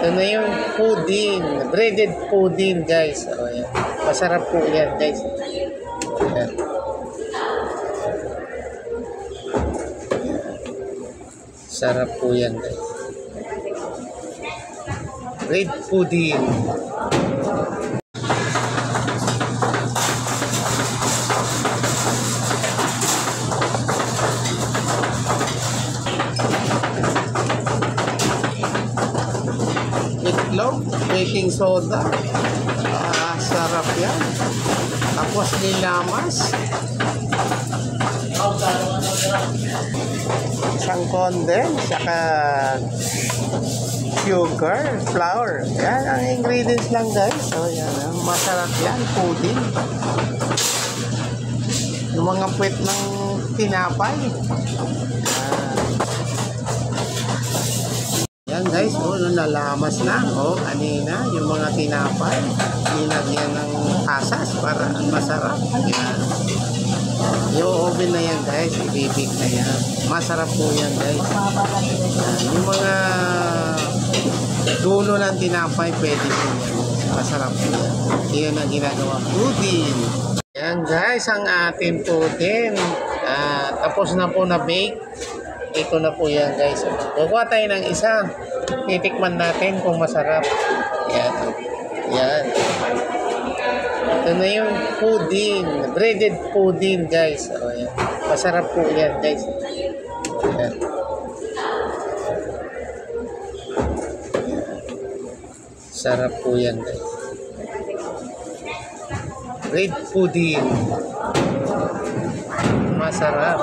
Ito na yung pudding. Breaded pudding, guys. O, yan. Masarap po yan, guys. Yan. Sarap po yan, guys. Bread pudding. Itlog, baking soda. Sarap yan. Tapos nilamas. Isang condense, saka sugar, flour. Yan ang ingredients lang, guys. So, yan. Masarap yan, pudding. Yung mga puwet ng tinapay. Yan, guys. O, nalamas na. O, kanina, yung mga tinapay. Nilagyan ng asas para masarap. Yan. Yung oven na yan, guys, ibibig na yan. Masarap po yan, guys. Yan. Yung mga dulo ng tinapay, pwede po yan. Masarap po yan. Yan ang ginagawa. Pudding. Yan, guys, ang ating pudding. Tapos na po na bake. Ito na po yan, guys. Kukuha tayo ng isa. Titikman natin kung masarap. Yan. Yan. Ito na yung pudding. Breaded pudding, guys. O, yan. Masarap po yan, guys. Yan. Sarap po yan, guys. Bread pudding. Masarap.